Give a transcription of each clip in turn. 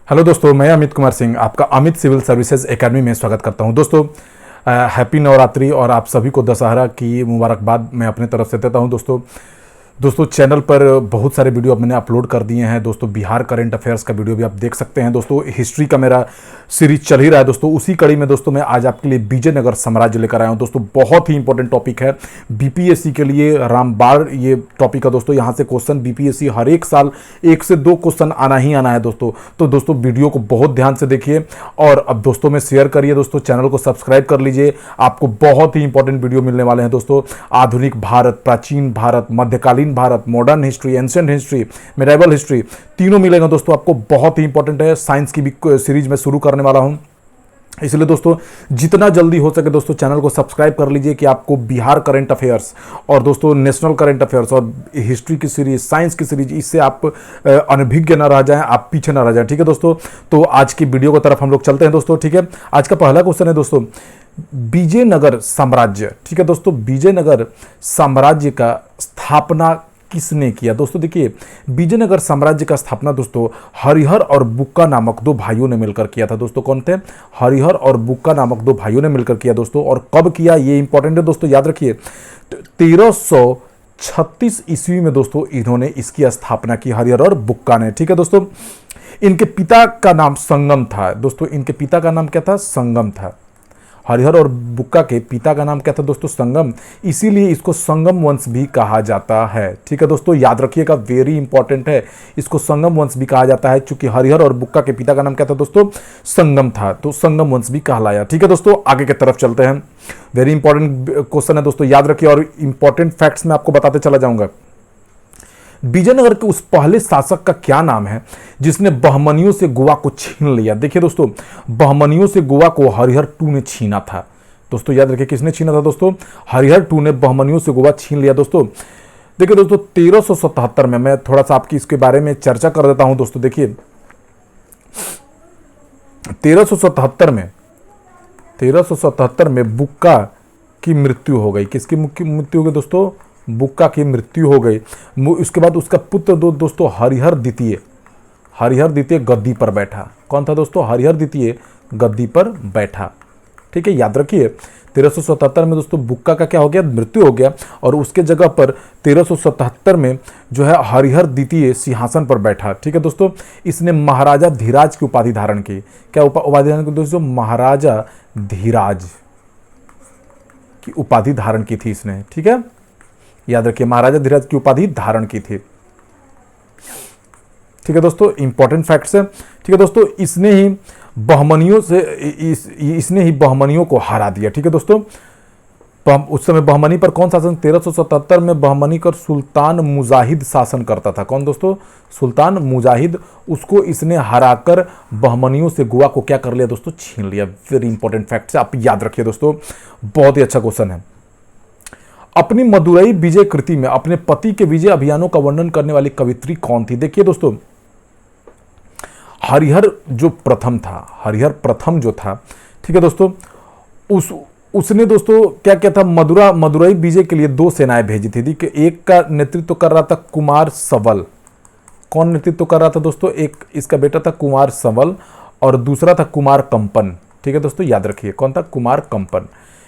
Hello दोस्तों, मैं अमित कुमार सिंह आपका अमित सिविल सर्विसेज एकेडमी में स्वागत करता हूं। दोस्तों, हैप्पी नवरात्रि और आप सभी को दशहरा की मुबारकबाद मैं अपने तरफ से देता हूं। दोस्तों चैनल पर बहुत सारे वीडियो अब मैंने अपलोड कर दिए हैं। दोस्तों बिहार करंट अफेयर्स का वीडियो भी आप देख सकते हैं। दोस्तों हिस्ट्री का मेरा सीरीज चल ही रहा है। दोस्तों उसी कड़ी में दोस्तों मैं आज आपके लिए विजयनगर साम्राज्य लेकर आया हूं। दोस्तों बहुत ही इंपॉर्टेंट टॉपिक है बीपीएससी के लिए, रामबाण ये टॉपिक है। दोस्तों यहाँ से क्वेश्चन बीपीएससी हर एक साल 1 से 2 क्वेश्चन आना ही आना है दोस्तों। तो दोस्तों वीडियो को बहुत ध्यान से देखिए और अब दोस्तों में शेयर करिए। दोस्तों चैनल को सब्सक्राइब कर लीजिए, आपको बहुत ही इंपॉर्टेंट वीडियो मिलने वाले हैं। दोस्तों आधुनिक भारत, प्राचीन भारत, मध्यकालीन Bharat, modern history, ancient history, medieval history, तीनों मिलेगा दोस्तों आपको। बहुत ही इंपॉर्टेंट है। साइंस की भी सीरीज में शुरू करने वाला हूं, इसलिए दोस्तों जितना जल्दी हो सके दोस्तों चैनल को सब्सक्राइब कर लीजिए कि आपको बिहार करंट अफेयर्स और दोस्तों नेशनल करंट अफेयर्स और हिस्ट्री की सीरीज, साइंस की सीरीज, इससे आप अनभिज्ञ ना रह जाएं, आप पीछे ना रह जाएं। ठीक है दोस्तों, तो आज की वीडियो की तरफ हम लोग चलते हैं दोस्तों। ठीक है, आज का पहला क्वेश्चन है दोस्तों विजयनगर साम्राज्य। ठीक है दोस्तों, विजयनगर साम्राज्य का स्थापना किसने किया? दोस्तों देखिए, विजयनगर साम्राज्य का स्थापना दोस्तों हरिहर और बुक्का नामक 2 भाइयों ने मिलकर किया था। दोस्तों कौन थे? हरिहर और बुक्का नामक 2 भाइयों ने मिलकर किया दोस्तों। और कब किया ये इंपॉर्टेंट है दोस्तों, याद रखिए। 1336 ईस्वी में दोस्तों इन्होंने इसकी स्थापना की, हरिहर और बुक्का ने। ठीक है दोस्तों, इनके पिता का नाम संगम था। दोस्तों इनके पिता का नाम क्या था? संगम था। हरिहर और बुक्का के पिता का नाम क्या था दोस्तों? संगम। इसीलिए इसको संगम वंश भी कहा जाता है। ठीक है दोस्तों, याद रखिएगा, वेरी इंपॉर्टेंट है। इसको संगम वंश भी कहा जाता है क्योंकि हरिहर और बुक्का के पिता का नाम क्या था दोस्तों? संगम था, तो संगम वंश भी कहलाया। ठीक है दोस्तों, आगे की तरफ चलते हैं। वेरी इंपॉर्टेंट क्वेश्चन है दोस्तों, याद रखिए और इंपॉर्टेंट फैक्ट्स मैं आपको बताते चला जाऊंगा। विजयनगर के उस पहले शासक का क्या नाम है जिसने बहमनियों से गोवा को छीन लिया? देखिए दोस्तों, बहमनियों से गोवा को हरिहर 2 ने छीना था। दोस्तों याद रखिए, किसने छीना था दोस्तों? हरिहर 2 ने बहमनियों से गोवा छीन लिया। दोस्तों देखिए दोस्तों, 1377 में, मैं थोड़ा सा आपकी इसके बारे में चर्चा कर देता हूं दोस्तों। देखिए 1377 में बुक्का की मृत्यु हो गई। किसकी मृत्यु हो गई दोस्तों? बुक्का की मृत्यु हो गई। उसके बाद उसका पुत्र दोस्तों हरिहर द्वितीय गद्दी पर बैठा। कौन था दोस्तों? हरिहर द्वितीय गद्दी पर बैठा। ठीक है, याद रखिए 1377 में दोस्तों बुक्का का क्या हो गया? मृत्यु हो गया और उसके जगह पर 1377 में जो है हरिहर द्वितीय सिंहासन पर बैठा। ठीक है दोस्तों, इसने महाराजा धीराज की उपाधि धारण की। क्या उपाधि धारण की दोस्तों? महाराजा धीराज की उपाधि धारण की थी इसने। ठीक है, याद रखिए, महाराजा धीराज की उपाधि धारण की थी। ठीक है दोस्तों, इंपॉर्टेंट फैक्ट्स है। ठीक है दोस्तों, इसने ही बहमनियों को हरा दिया। ठीक है दोस्तों, उस समय बहमनी पर कौन शासन? 1377 में बहमनी पर सुल्तान मुजाहिद शासन करता था। कौन दोस्तों? सुल्तान मुजाहिद। उसको इसने हराकर बहमनियों से गोवा को क्या कर लिया दोस्तों? छीन लिया। वेरी इंपॉर्टेंट फैक्ट्स है, आप याद रखिए दोस्तों, बहुत ही अच्छा क्वेश्चन है। अपनी मदुरई विजय कृति में अपने पति के विजय अभियानों का वर्णन करने वाली कवित्री कौन थी? देखिए दोस्तों, हरिहर जो प्रथम था, हरिहर प्रथम जो था, ठीक है दोस्तों, उसने दोस्तों क्या क्या था? मदुरई विजय के लिए 2 सेनाएं भेजी थी। एक का नेतृत्व कर रहा था कुमार सवल। कौन नेतृत्व कर रहा था दोस्तों? एक इसका बेटा था कुमार सवल और दूसरा था कुमार कंपन। ठीक है दोस्तों, याद रखिए, कौन था? कुमार कंपन।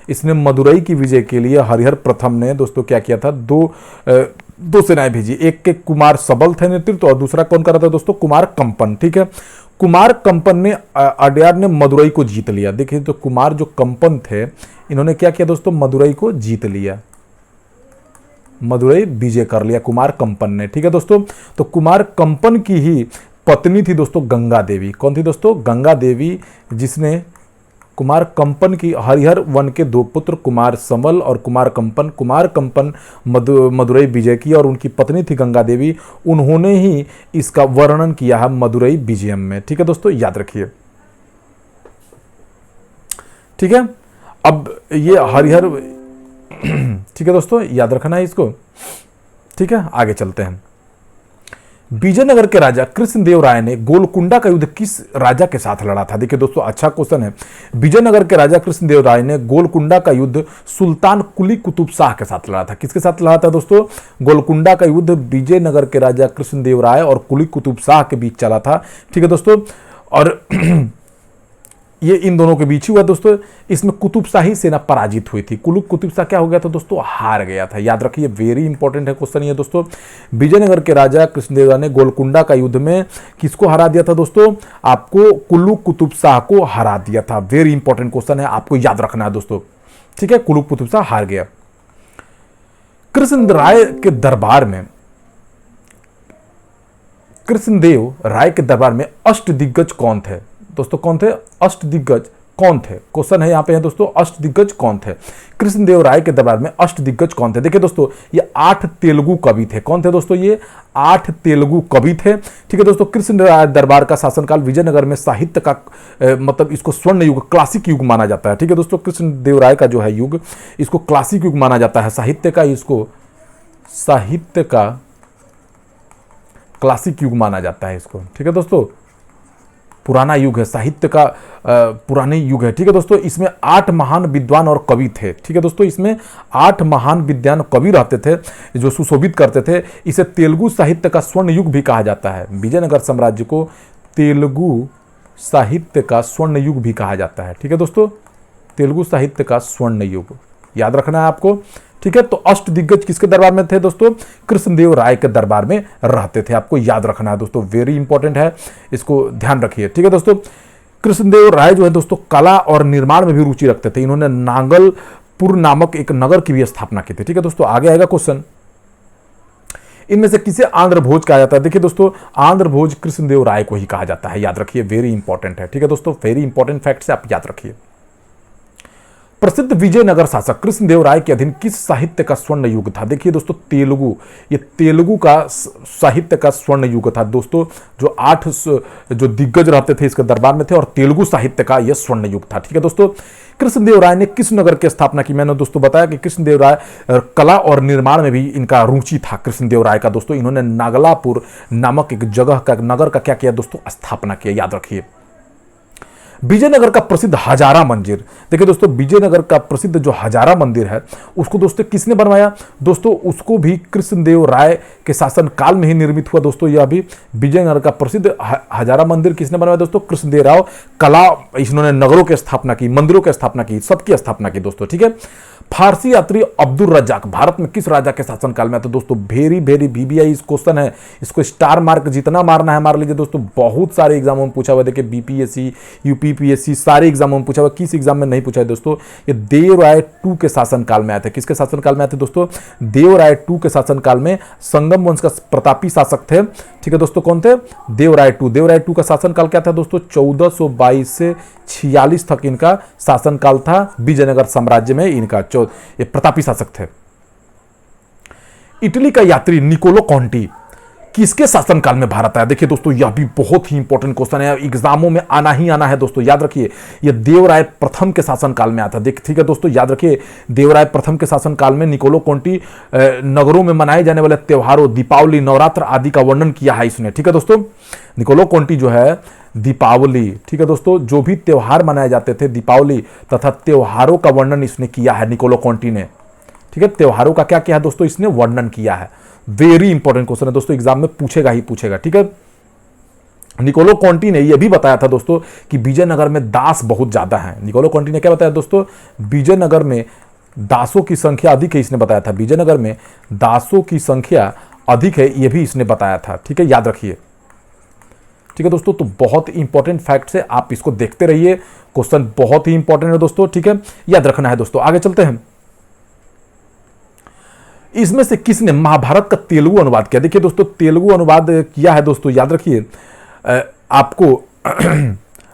इसने मदुरई की विजय के लिए हरिहर प्रथम ने दोस्तों क्या किया था? 2 सेनाएं भेजी। एक के कुमार सबल थे नेतृत्व और दूसरा कौन कर रहा था दोस्तों? कुमार कंपन। ठीक है, कुमार कंपन ने अड्यार ने मदुरई को जीत लिया। देखिए तो कुमार जो कंपन थे, इन्होंने क्या किया दोस्तों? मदुरई को जीत लिया, मदुरई विजय कर लिया कुमार कंपन ने। ठीक है दोस्तों, तो कुमार कंपन की ही पत्नी थी दोस्तों गंगा देवी। कौन थी दोस्तों? गंगा देवी, जिसने कुमार कंपन की, हरिहर वन के 2 पुत्र कुमार समल और कुमार कंपन मदुरई विजय की और उनकी पत्नी थी गंगा देवी। उन्होंने ही इसका वर्णन किया है मदुरई विजयम में। ठीक है दोस्तों, याद रखिए। ठीक है, अब ये हरिहर ठीक है दोस्तों, याद रखना है इसको। ठीक है, आगे चलते हैं। विजयनगर के राजा कृष्णदेव राय ने गोलकुंडा का युद्ध किस राजा के साथ लड़ा था? देखिए दोस्तों, अच्छा क्वेश्चन है। विजयनगर के राजा कृष्णदेव राय ने गोलकुंडा का युद्ध सुल्तान कुली कुतुब शाह के साथ लड़ा था। किसके साथ लड़ा था दोस्तों? गोलकुंडा का युद्ध विजयनगर के राजा कृष्णदेव राय और कुली कुतुब शाह के बीच चला था। ठीक है दोस्तों, और ये इन दोनों के बीच ही हुआ दोस्तों। इसमें कुतुब शाही सेना पराजित हुई थी। कुतुब शाह क्या हो गया था दोस्तों, हार गया था। याद रखिए, वेरी इंपॉर्टेंट है क्वेश्चन ये दोस्तों। विजयनगर के राजा कृष्णदेव राय ने गोलकुंडा का युद्ध में किसको हरा दिया था दोस्तों, आपको कुल्लू कुतुब शाह को हरा दिया था। वेरी इंपॉर्टेंट क्वेश्चन है, आपको याद रखना है दोस्तों, ठीक है। कुल्लू कुतुब शाह हार गया। कृष्णदेव राय के दरबार में अष्टदिग्गज कौन थे दोस्तों, कौन थे, अष्टदिग्गज कौन थे, क्वेश्चन है यहां पे है दोस्तों, अष्टदिग्गज कौन थे। कृष्णदेव राय के दरबार में अष्टदिग्गज कौन थे। देखिए दोस्तों, ये 8 तेलुगु कवि थे। कौन थे दोस्तों, ये 8 तेलुगु कवि थे, ठीक है दोस्तों। कृष्णदेव राय दरबार का शासनकाल विजयनगर में साहित्य का मतलब इसको स्वर्ण युग, क्लासिक युग माना जाता है, ठीक है दोस्तों। कृष्णदेव राय का जो है युग, इसको क्लासिक युग माना जाता है, साहित्य का, इसको साहित्य का क्लासिक युग माना जाता है इसको, ठीक है दोस्तों। पुराना युग है, साहित्य का पुराने युग है, ठीक है दोस्तों। इसमें 8 महान विद्वान और कवि थे, ठीक है दोस्तों। इसमें 8 महान विद्वान कवि रहते थे जो सुशोभित करते थे। इसे तेलुगु साहित्य का स्वर्ण युग भी कहा जाता है। विजयनगर साम्राज्य को तेलुगु साहित्य का स्वर्ण युग भी कहा जाता है, ठीक है दोस्तों। तेलुगु साहित्य का स्वर्ण युग याद रखना है आपको, ठीक है। तो अष्टदिग्गज किसके दरबार में थे दोस्तों, कृष्णदेव राय के दरबार में रहते थे, आपको याद रखना है दोस्तों, वेरी इंपॉर्टेंट है, इसको ध्यान रखिए, ठीक है दोस्तों। कृष्णदेव राय जो है दोस्तों कला और निर्माण में भी रुचि रखते थे। इन्होंने नांगलपुर नामक एक नगर की भी स्थापना की थी, ठीक है दोस्तों। आगे आएगा क्वेश्चन, इनमें से किसे आंध्र भोज कहा जाता है। देखिए दोस्तों, आंध्र भोज कृष्णदेव राय को ही कहा जाता है, याद रखिए, वेरी इंपॉर्टेंट है, ठीक है दोस्तों। वेरी इंपॉर्टेंट फैक्ट से आप याद रखिए। प्रसिद्ध विजयनगर शासक कृष्णदेव राय के अधीन किस साहित्य का स्वर्ण युग था। देखिए दोस्तों, तेलुगु, ये तेलुगु का साहित्य का स्वर्ण युग था दोस्तों। जो 8 जो दिग्गज रहते थे इसके दरबार में थे और तेलुगु साहित्य का यह स्वर्ण युग था, ठीक है दोस्तों। कृष्णदेव राय ने किस नगर की स्थापना की। मैंने दोस्तों बताया कि कृष्णदेव राय कला और निर्माण में भी इनका रुचि था। कृष्णदेव राय का दोस्तों, इन्होंने नागलापुर नामक एक जगह का, नगर का क्या किया दोस्तों, स्थापना किया, याद रखिए। विजयनगर का प्रसिद्ध हजारा मंदिर, देखिए दोस्तों, विजयनगर का प्रसिद्ध जो हजारा मंदिर है उसको दोस्तों किसने बनवाया दोस्तों, उसको भी कृष्णदेव राय के शासन काल में ही निर्मित हुआ दोस्तों। यह भी विजयनगर का प्रसिद्ध हजारा मंदिर किसने बनवाया दोस्तों, कृष्णदेव राय। कला, इन्होंने नगरों की स्थापना की, मंदिरों की स्थापना की, सबकी स्थापना की दोस्तों, ठीक है। फारसी यात्री अब्दुल रज्जाक भारत में किस राजा के शासनकाल में। तो दोस्तों वेरी वेरी बीबीआई इस क्वेश्चन है, इसको स्टार मार्क जितना मारना है मार लीजिए दोस्तों। बहुत सारे एग्जामों में पूछा हुआ, देखिए बीपीएससी, यूपीपीएससी, सारे एग्जामों में पूछा हुआ। किस एग्जाम में नहीं पूछा है दोस्तों, ये देवराय 2 के शासनकाल में आए थे। किसके शासनकाल में आए थे दोस्तों, देवराय 2 के शासनकाल में। संगम वंश का प्रतापी शासक थे, ठीक है दोस्तों। कौन थे, देवराय 2। देवराय 2 का शासनकाल क्या था दोस्तों, 1422 से 46 तक इनका शासनकाल था। विजयनगर साम्राज्य में इनका ये प्रतापी शासक थे। इटली का यात्री निकोलो कॉन्टी किसके शासनकाल में भारत आया। देखिए दोस्तों, यह भी बहुत ही इंपॉर्टेंट क्वेश्चन है, एग्जामों में आना ही आना है दोस्तों, याद रखिए। यह देवराय प्रथम के शासनकाल में आता है, ठीक है दोस्तों, याद रखिए। देवराय प्रथम के शासनकाल में निकोलो कॉन्टी नगरों में मनाए जाने वाले त्योहारों, दीपावली, नवरात्र आदि का वर्णन किया है इसने, ठीक है दोस्तों। निकोलो कॉन्टी जो है दीपावली, ठीक है दोस्तों, जो भी त्योहार मनाए जाते थे, दीपावली तथा त्योहारों का वर्णन इसने किया है निकोलो कॉन्टी ने, ठीक है। त्योहारों का क्या किया है दोस्तों, इसने वर्णन किया है। वेरी इंपॉर्टेंट क्वेश्चन है दोस्तों, एग्जाम में पूछेगा ही पूछेगा, ठीक है। निकोलो कॉन्टी ने यह भी बताया था दोस्तों कि विजयनगर में दास बहुत ज्यादा है। निकोलो कॉन्टी ने क्या बताया दोस्तों, विजयनगर में दासों की संख्या अधिक है, इसने बताया था। विजयनगर में दासों की संख्या अधिक है, यह भी इसने बताया था, ठीक है, याद रखिए, ठीक है दोस्तों। तो बहुत इंपॉर्टेंट फैक्ट है, आप इसको देखते रहिए, क्वेश्चन बहुत ही इंपॉर्टेंट है दोस्तों, ठीक है, याद रखना है दोस्तों। आगे चलते हैं। इसमें से किसने महाभारत का तेलुगु अनुवाद किया। देखिए दोस्तों, तेलुगु अनुवाद किया है दोस्तों, याद रखिए, आपको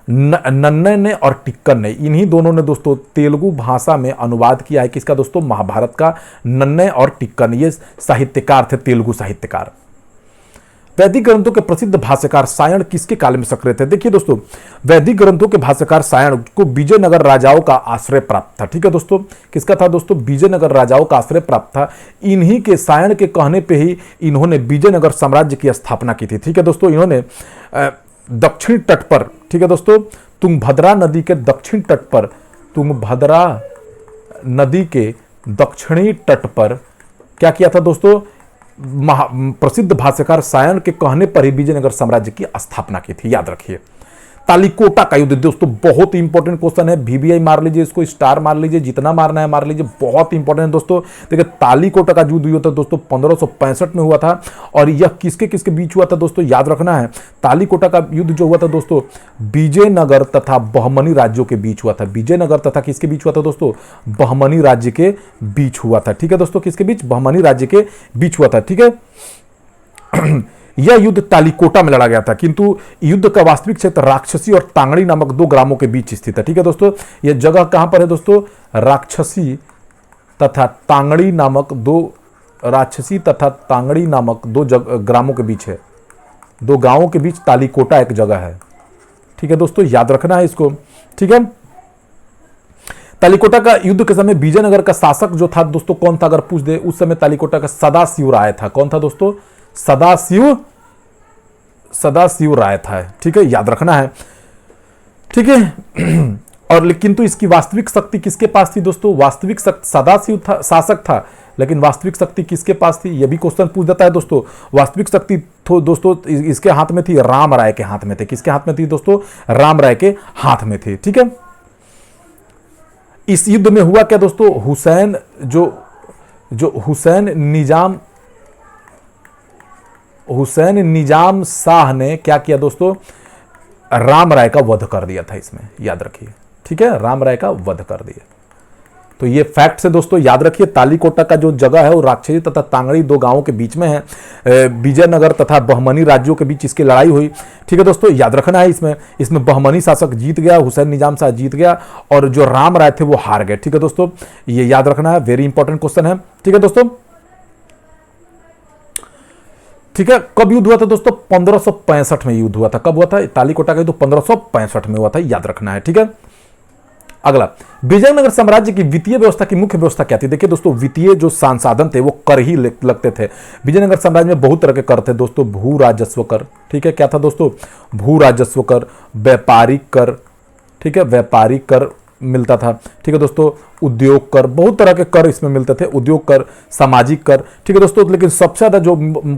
नन्नय ने और टिक्कन ने, इन्हीं दोनों ने दोस्तों तेलुगु भाषा में अनुवाद किया है। किसका दोस्तों, महाभारत का। नन्नय और टिक्कन ये साहित्यकार थे, तेलुगु साहित्यकार। वैदिक ग्रंथों के प्रसिद्ध भाष्यकार सायण किसके काल में सक्रिय थे। देखिए दोस्तों, वैदिक ग्रंथों के भाष्यकार सायण को विजयनगर राजाओं का आश्रय प्राप्त था, ठीक है दोस्तों। किसका था दोस्तों, विजयनगर राजाओं का आश्रय प्राप्त था। इन्हीं के, सायण के कहने पे ही इन्होंने विजयनगर साम्राज्य की स्थापना की थी, ठीक है दोस्तों। इन्होंने दक्षिण तट पर, ठीक है दोस्तों, तुंगभद्रा नदी के दक्षिण तट पर, तुंगभद्रा नदी के दक्षिणी तट पर क्या किया था दोस्तों, प्रसिद्ध भाष्यकार सायण के कहने पर ही विजयनगर साम्राज्य की स्थापना की थी, याद रखिए। तालिकोटा का युद्ध दोस्तों बहुत इंपॉर्टेंट क्वेश्चन है। वीवीआई मार लीजिए, इसको स्टार मार लीजिए, जितना मारना है मार लीजिए, बहुत इंपॉर्टेंट है दोस्तों। देखिए तालिकोटा का युद्ध हुआ था दोस्तों 1565 में हुआ था, और यह किसके किसके बीच हुआ था दोस्तों, याद रखना है। तालिकोटा का युद्ध जो हुआ था दोस्तों विजयनगर तथा बहमनी राज्यों के बीच हुआ था। विजयनगर तथा किसके बीच हुआ था दोस्तों, बहमनी राज्य के बीच हुआ था। ठीक है दोस्तों, किसके बीच, बहमनी राज्य के बीच हुआ था। ठीक है यह युद्ध तालिकोटा में लड़ा गया था, किंतु युद्ध का वास्तविक क्षेत्र राक्षसी और तांगड़ी नामक 2 ग्रामों के बीच स्थित है। ठीक है दोस्तों, यह जगह कहां पर है दोस्तों, राक्षसी तथा तांगड़ी नामक 2 ग्रामों के बीच है। 2 गांवों के बीच तालिकोटा एक जगह है। ठीक है दोस्तों, याद रखना है इसको। ठीक है, तालिकोटा का युद्ध के समय विजयनगर का शासक जो था दोस्तों कौन था, अगर पूछ दे, उस समय तालिकोटा का सदाशिव राय था। कौन था दोस्तों, सदाशिव राय था। ठीक है, याद रखना है। ठीक है और किंतु इसकी वास्तविक शक्ति किसके पास थी दोस्तों, वास्तविक शक्ति सदाशिव था, शासक था, लेकिन वास्तविक शक्ति किसके पास थी, यह भी क्वेश्चन पूछ देता है दोस्तों। वास्तविक शक्ति तो दोस्तों इसके हाथ में थी, राम राय के हाथ में थे। किसके हाथ में थी दोस्तों, राम राय के हाथ में थी। ठीक है, इस युद्ध में हुआ क्या दोस्तों, हुसैन निजाम शाह ने क्या किया दोस्तों, राम राय का वध कर दिया था इसमें, याद रखिए। ठीक है, राम राय का वध कर दिया। तो ये फैक्ट से दोस्तों याद रखिए, तालिकोटा का जो जगह है वो राक्षसी तथा तांगड़ी 2 गांवों के बीच में है। विजयनगर तथा बहमनी राज्यों के बीच इसकी लड़ाई हुई। ठीक है दोस्तों, याद रखना है इसमें बहमनी शासक जीत गया, हुसैन निजाम शाह जीत गया, और जो राम राय थे वो हार गए। ठीक है दोस्तों, ये याद रखना है, वेरी इंपॉर्टेंट क्वेश्चन है। ठीक है दोस्तों, ठीक है, कब युद्ध हुआ था दोस्तों, 1565 में युद्ध हुआ था। कब हुआ था, तालिकोटा का युद्ध 1565 में हुआ था, याद रखना है। ठीक है, अगला, विजयनगर साम्राज्य की वित्तीय व्यवस्था की मुख्य व्यवस्था क्या थी। देखिए दोस्तों, वित्तीय जो संसाधन थे वो कर ही लगते थे। विजयनगर साम्राज्य में बहुत तरह के कर थे दोस्तों, भू राजस्व कर। ठीक है, क्या था दोस्तों, भू राजस्व कर, व्यापारिक कर। ठीक है, व्यापारिक कर मिलता था। ठीक है दोस्तों, उद्योग कर, बहुत तरह के कर इसमें मिलते थे, उद्योग कर, सामाजिक कर। ठीक है दोस्तों, लेकिन सबसे ज्यादा जो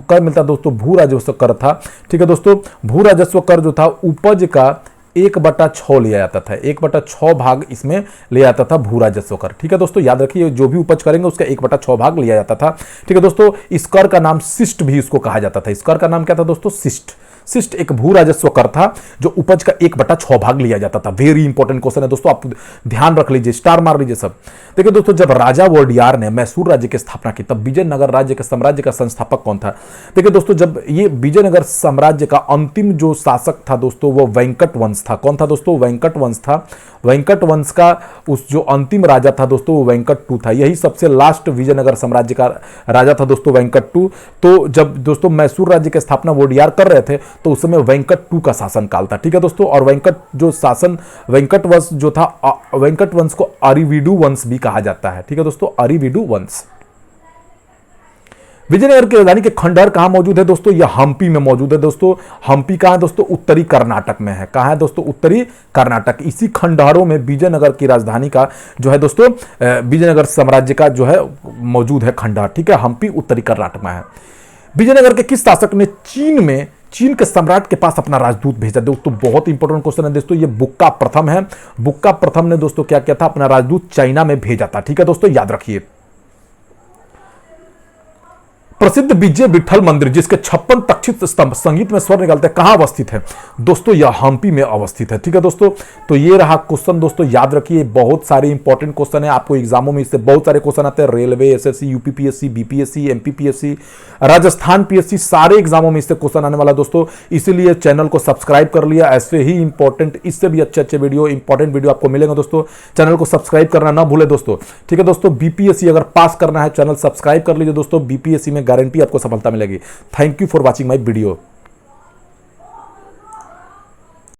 कर मिलता दोस्तों भू राजस्व कर था। ठीक है दोस्तों, भू राजस्व कर जो था उपज का 1/6 लिया जाता था, 1/6 भाग इसमें लिया जाता था भू राजस्व कर। ठीक है दोस्तों, याद रखिए, जो भी उपज करेंगे उसका 1/6 भाग लिया जाता था। ठीक है दोस्तों, इस कर का नाम शिष्ट भी इसको कहा जाता था। इस कर का नाम क्या था दोस्तों, शिष्ट। शिष्ट एक भू राजस्व कर था जो उपज का 1/6 भाग लिया जाता था। वेरी इंपॉर्टेंट क्वेश्चन है दोस्तों, आप ध्यान रख लीजिए, स्टार मार लीजिए सब। देखिए दोस्तों, जब राजा वोडियार ने मैसूर राज्य की स्थापना की तब विजयनगर राज्य के साम्राज्य का संस्थापक कौन था। देखिए दोस्तों, जब ये विजयनगर साम्राज्य का अंतिम जो शासक था दोस्तों वो वेंकट वंश था। कौन था दोस्तों, वेंकट वंश था। वेंकट वंश का उस जो अंतिम राजा था दोस्तों वो वेंकट टू था। यही सबसे लास्ट विजयनगर साम्राज्य का राजा था दोस्तों, वेंकट टू। तो जब दोस्तों मैसूर राज्य की स्थापना वोडियार कर रहे थे तो उस समय वेंकट टू का शासन काल था। ठीक है दोस्तों, और वेंकट जो शासन वेंकट वंश जो था, वेंकट वंश को अरिवीडू वंश भी कहा जाता है। ठीक है दोस्तों, अरिवीडू वंश। विजयनगर की राजधानी के खंडहर कहां मौजूद है दोस्तों, यह हम्पी में मौजूद है दोस्तों। हम्पी कहां है दोस्तों, उत्तरी कर्नाटक में है। कहां है दोस्तों, उत्तरी कर्नाटक। इसी खंडहरों में विजयनगर की राजधानी का जो है दोस्तों, विजयनगर साम्राज्य का जो है मौजूद है खंडहर। ठीक है, हम्पी उत्तरी कर्नाटक में है। विजयनगर के किस शासक ने चीन के सम्राट के पास अपना राजदूत भेजा दोस्तों, बहुत इंपॉर्टेंट क्वेश्चन है दोस्तों। ये बुक्का प्रथम है। बुक्का प्रथम ने दोस्तों क्या किया था, अपना राजदूत चाइना में भेजा था। ठीक है दोस्तों, याद रखिए। प्रसिद्ध विजय विठल मंदिर जिसके 56 तक्षित स्तंभ संगीत में स्वर निकालते हैं, कहां अवस्थित है दोस्तों, यह हम्पी में अवस्थित है। ठीक है दोस्तों, तो ये रहा क्वेश्चन दोस्तों, याद रखिए। बहुत सारे इंपॉर्टेंट क्वेश्चन है, आपको एग्जामों में इससे बहुत सारे क्वेश्चन आते हैं। Railway, SSC, UPPSC, BPSC, MPPSC, Rajasthan PSC, सारे एग्जामों में इससे क्वेश्चन आने वाला दोस्तों। इसीलिए चैनल को सब्सक्राइब कर लिया। ऐसे ही इंपॉर्टेंट, इससे भी अच्छे वीडियो, इंपॉर्टेंट वीडियो आपको मिलेंगे दोस्तों। चैनल को सब्सक्राइब करना ना भूले दोस्तों। ठीक है दोस्तों, बीपीएससी अगर पास करना है, चैनल सब्सक्राइब कर लीजिए दोस्तों। बीपीएससी में गारंटी आपको सफलता मिलेगी। Thank you for watching my video.